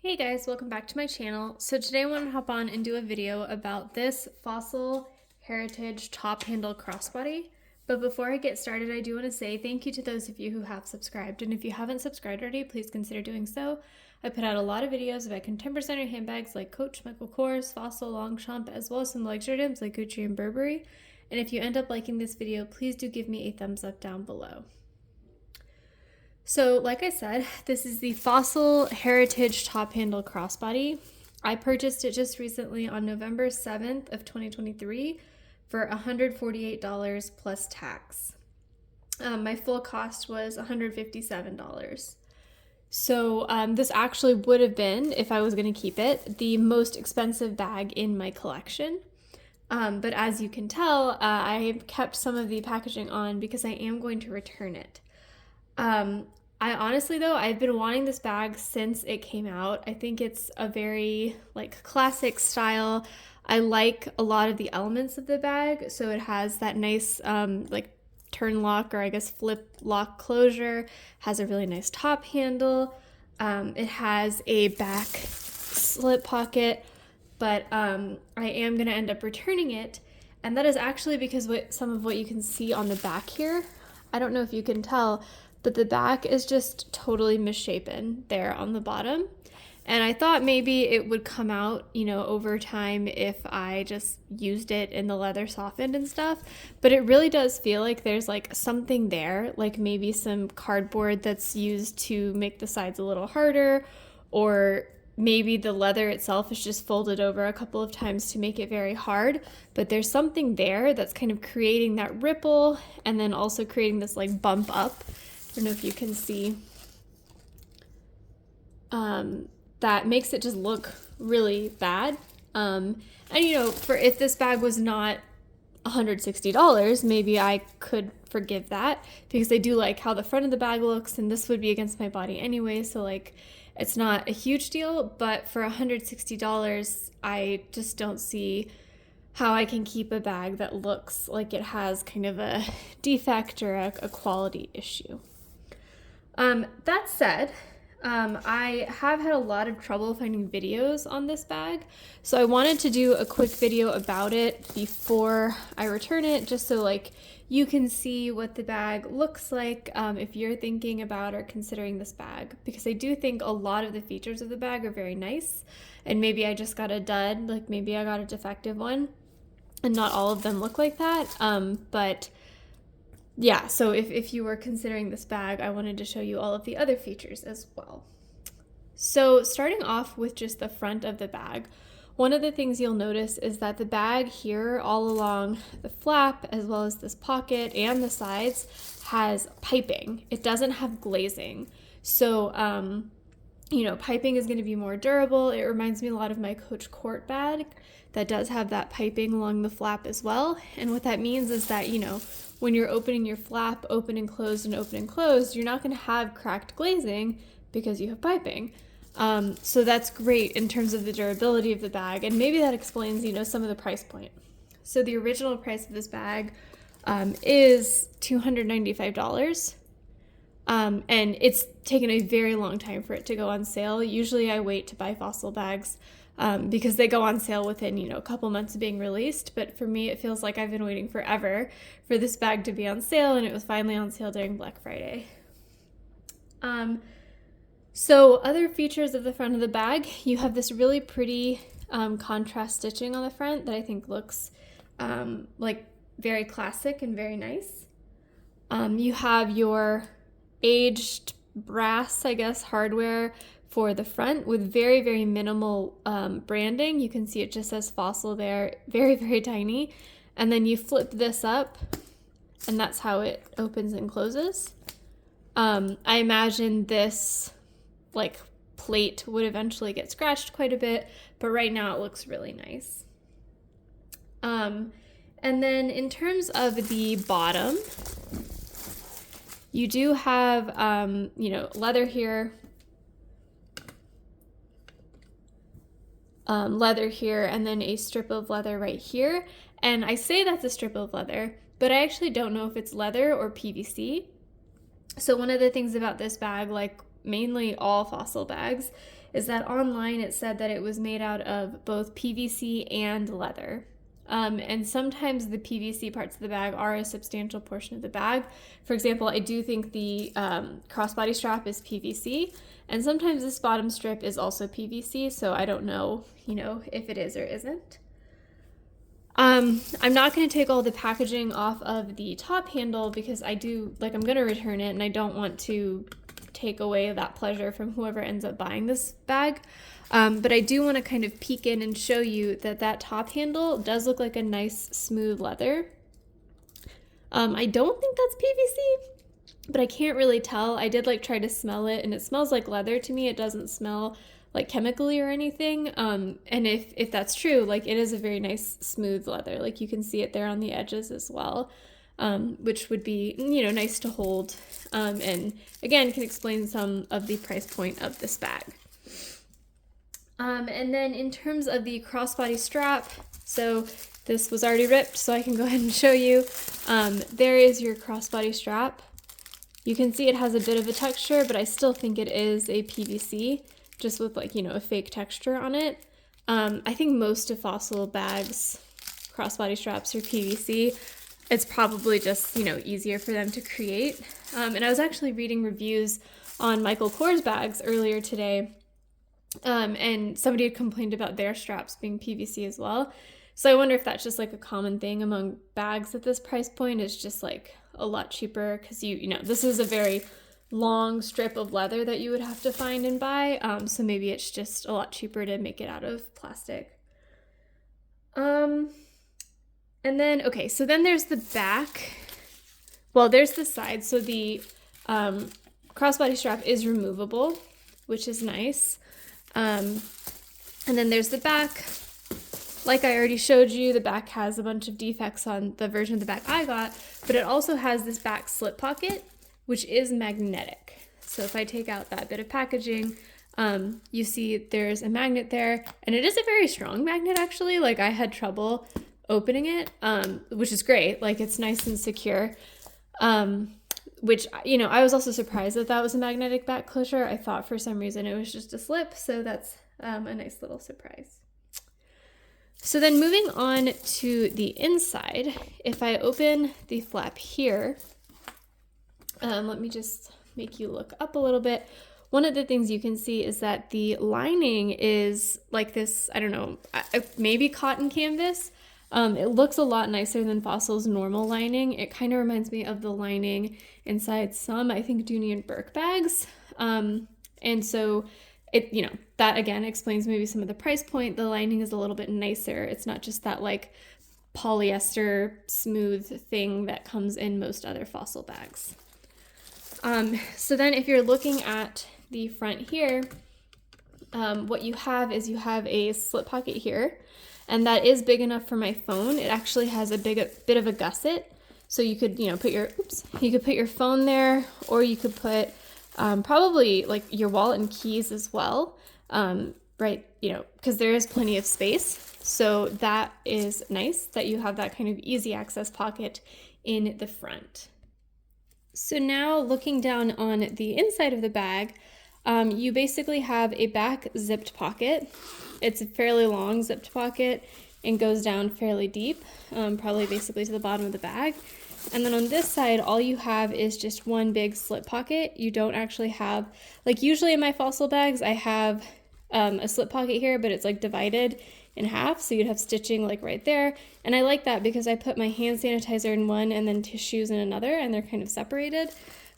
Hey guys, welcome back to my channel. So today I want to hop on and do a video about this Fossil Heritage top handle crossbody. But before I get started, I do want to say thank you to those of you who have subscribed. And if you haven't subscribed already, please consider doing so. I put out a lot of videos about contemporary handbags like Coach, Michael Kors, Fossil, Longchamp, as well as some luxury items like Gucci and Burberry. And if you end up liking this video, please do give me a thumbs up down below. So like I said, this is the Fossil Heritage top handle crossbody. I purchased it just recently on November 7th of 2023 for $148 plus tax. My full cost was $157. So this actually would have been, if I was going to keep it, the most expensive bag in my collection. But as you can tell, I kept some of the packaging on because I am going to return it. I honestly though, I've been wanting this bag since it came out. I think it's a very classic style. I like a lot of the elements of the bag. So it has that nice turn lock, or I guess flip lock closure, has a really nice top handle. It has a back slip pocket, but I am going to end up returning it. And that is actually because some of what you can see on the back here, I don't know if you can tell, but the back is just totally misshapen there on the bottom. And I thought maybe it would come out, over time if I just used it and the leather softened and stuff. But it really does feel like there's something there, like maybe some cardboard that's used to make the sides a little harder, or maybe the leather itself is just folded over a couple of times to make it very hard. But there's something there that's kind of creating that ripple and then also creating this bump up. I don't know if you can see, that makes it just look really bad. And for if this bag was not $160, maybe I could forgive that, because I do like how the front of the bag looks, and this would be against my body anyway, so it's not a huge deal. But for $160, I just don't see how I can keep a bag that looks like it has kind of a defect or a quality issue. That said, I have had a lot of trouble finding videos on this bag, so I wanted to do a quick video about it before I return it, just so you can see what the bag looks like if you're thinking about or considering this bag, because I do think a lot of the features of the bag are very nice, and maybe I just got a dud, maybe I got a defective one, and not all of them look like that, but yeah, so if you were considering this bag, I wanted to show you all of the other features as well. So starting off with just the front of the bag, one of the things you'll notice is that the bag here all along the flap, as well as this pocket and the sides, has piping. It doesn't have glazing. So, piping is going to be more durable. It reminds me a lot of my Coach Court bag that does have that piping along the flap as well. And what that means is that, when you're opening your flap, open and closed, you're not going to have cracked glazing because you have piping. So that's great in terms of the durability of the bag, and maybe that explains, some of the price point. So the original price of this bag is $295, and it's taken a very long time for it to go on sale. Usually I wait to buy Fossil bags because they go on sale within, a couple months of being released. But for me, it feels like I've been waiting forever for this bag to be on sale, and it was finally on sale during Black Friday. So other features of the front of the bag, you have this really pretty contrast stitching on the front that I think looks very classic and very nice. You have your aged brass, I guess, hardware for the front with very, very minimal branding. You can see it just says Fossil there, very, very tiny. And then you flip this up, and that's how it opens and closes. I imagine this plate would eventually get scratched quite a bit, but right now it looks really nice. And then in terms of the bottom, you do have, leather here, and then a strip of leather right here. And I say that's a strip of leather, but I actually don't know if it's leather or PVC. So one of the things about this bag, mainly all Fossil bags, is that online it said that it was made out of both PVC and leather. And sometimes the PVC parts of the bag are a substantial portion of the bag. For example, I do think the crossbody strap is PVC, and sometimes this bottom strip is also PVC, so I don't know, if it is or isn't. I'm not going to take all the packaging off of the top handle because I'm going to return it, and I don't want to take away that pleasure from whoever ends up buying this bag. But I do want to kind of peek in and show you that top handle does look like a nice smooth leather. I don't think that's PVC, but I can't really tell. I did try to smell it, and it smells like leather to me. It doesn't smell like chemically or anything. And if that's true, it is a very nice smooth leather. You can see it there on the edges as well, which would be, nice to hold. And again, can explain some of the price point of this bag. And then in terms of the crossbody strap, so this was already ripped, so I can go ahead and show you. There is your crossbody strap. You can see it has a bit of a texture, but I still think it is a PVC, just with a fake texture on it. I think most of Fossil bags, crossbody straps are PVC. It's probably just, easier for them to create. And I was actually reading reviews on Michael Kors bags earlier today, and somebody had complained about their straps being PVC as well. So I wonder if that's just a common thing among bags at this price point. It's just a lot cheaper because this is a very long strip of leather that you would have to find and buy. So maybe it's just a lot cheaper to make it out of plastic. And then, okay, so then there's the back. Well, there's the side. So the crossbody strap is removable, which is nice. And then there's the back. Like I already showed you, the back has a bunch of defects on the version of the back I got, but it also has this back slip pocket, which is magnetic. So if I take out that bit of packaging, you see there's a magnet there, and it is a very strong magnet actually. I had trouble opening it, which is great. It's nice and secure. Which, I was also surprised that was a magnetic back closure. I thought for some reason it was just a slip, so that's a nice little surprise. So then moving on to the inside, if I open the flap here, let me just make you look up a little bit. One of the things you can see is that the lining is this, I don't know, maybe cotton canvas. It looks a lot nicer than Fossil's normal lining. It kind of reminds me of the lining inside some, I think, Dooney and Burke bags. And so it, that again explains maybe some of the price point. The lining is a little bit nicer. It's not just that polyester smooth thing that comes in most other Fossil bags. So then if you're looking at the front here, what you have is a slip pocket here, and that is big enough for my phone. It actually has a bit of a gusset, so you could put your phone there, or you could put probably your wallet and keys as well, right? Because there is plenty of space, so that is nice that you have that kind of easy access pocket in the front. So now looking down on the inside of the bag, you basically have a back zipped pocket. It's a fairly long zipped pocket and goes down fairly deep, probably basically to the bottom of the bag. And then on this side, all you have is just one big slip pocket. You don't actually have, usually in my Fossil bags, I have a slip pocket here, but it's divided in half, so you'd have stitching right there. And I like that because I put my hand sanitizer in one and then tissues in another, and they're kind of separated.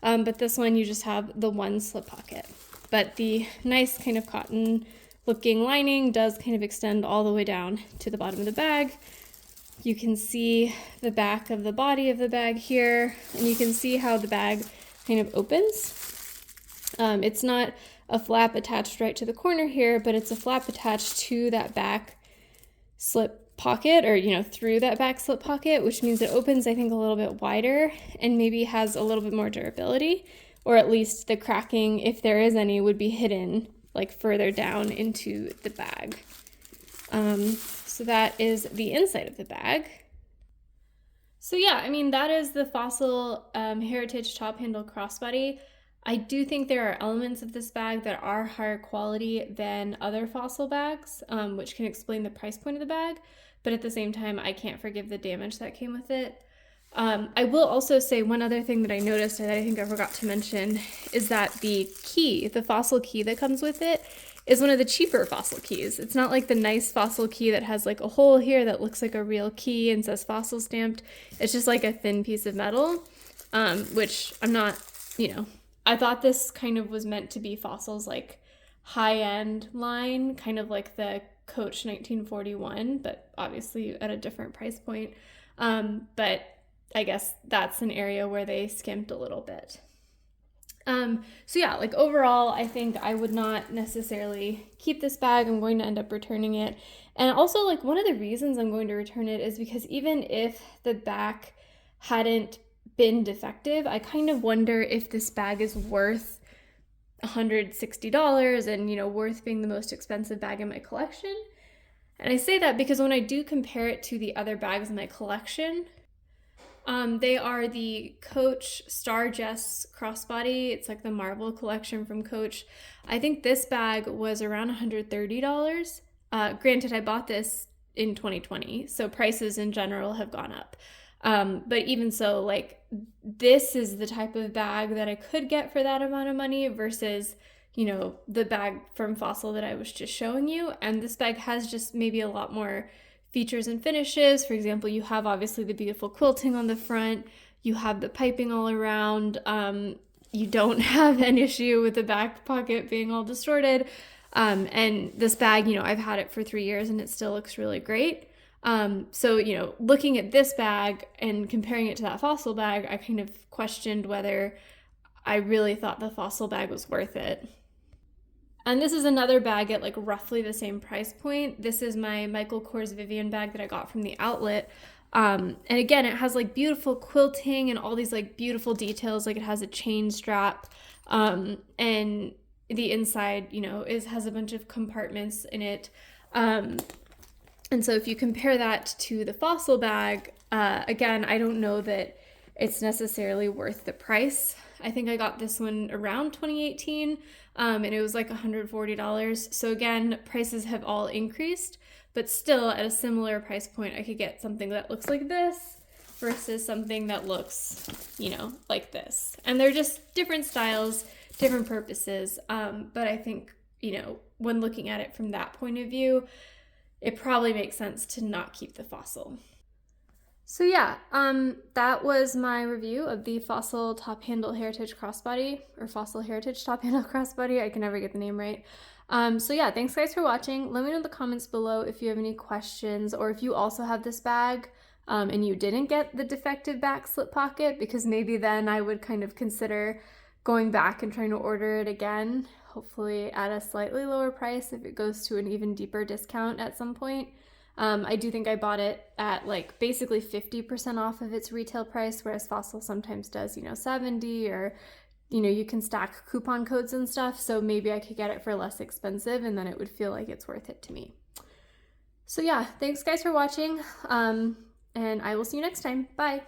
But this one, you just have the one slip pocket. But the nice kind of cotton looking lining does kind of extend all the way down to the bottom of the bag. You can see the back of the body of the bag here, and you can see how the bag kind of opens. It's not a flap attached right to the corner here, but it's a flap attached to that back slip pocket, or through that back slip pocket, which means it opens, I think, a little bit wider and maybe has a little bit more durability, or at least the cracking, if there is any, would be hidden further down into the bag. So that is the inside of the bag. So yeah, that is the Fossil Heritage top handle crossbody. I do think there are elements of this bag that are higher quality than other Fossil bags, which can explain the price point of the bag, but at the same time, I can't forgive the damage that came with it. I will also say one other thing that I noticed that I think I forgot to mention is that the key, the Fossil key that comes with it, is one of the cheaper Fossil keys. It's not like the nice Fossil key that has like a hole here that looks like a real key and says Fossil stamped. It's just like a thin piece of metal, which I'm not, I thought this kind of was meant to be Fossil's like high-end line, kind of like the Coach 1941, but obviously at a different price point. But I guess that's an area where they skimped a little bit. So yeah, like overall, I think I would not necessarily keep this bag. I'm going to end up returning it. And also, like, one of the reasons I'm going to return it is because even if the back hadn't been defective, I kind of wonder if this bag is worth $160 and, worth being the most expensive bag in my collection. And I say that because when I do compare it to the other bags in my collection, they are the Coach Star Jess Crossbody. It's like the Marvel collection from Coach. I think this bag was around $130. Granted, I bought this in 2020, so prices in general have gone up. But even so, like, this is the type of bag that I could get for that amount of money versus, the bag from Fossil that I was just showing you. And this bag has just maybe a lot more features and finishes. For example, you have obviously the beautiful quilting on the front, you have the piping all around, you don't have an issue with the back pocket being all distorted, and this bag, I've had it for 3 years and it still looks really great. So, looking at this bag and comparing it to that Fossil bag, I kind of questioned whether I really thought the Fossil bag was worth it. And this is another bag at like roughly the same price point. This is my Michael Kors Vivian bag that I got from the outlet. And again, it has like beautiful quilting and all these like beautiful details. Like it has a chain strap, and the inside, has a bunch of compartments in it. And so if you compare that to the Fossil bag, again, I don't know that it's necessarily worth the price. I think I got this one around 2018, and it was like $140. So again, prices have all increased, but still at a similar price point, I could get something that looks like this versus something that looks, like this. And they're just different styles, different purposes. But I think, when looking at it from that point of view, it probably makes sense to not keep the Fossil. So yeah, that was my review of the Fossil Top Handle Heritage Crossbody, or Fossil Heritage Top Handle Crossbody. I can never get the name right. So yeah, thanks guys for watching. Let me know in the comments below if you have any questions, or if you also have this bag and you didn't get the defective back slip pocket, because maybe then I would kind of consider going back and trying to order it again, hopefully at a slightly lower price if it goes to an even deeper discount at some point. I do think I bought it at like basically 50% off of its retail price, whereas Fossil sometimes does, 70, or, you can stack coupon codes and stuff. So maybe I could get it for less expensive and then it would feel like it's worth it to me. So yeah, thanks guys for watching. And I will see you next time. Bye.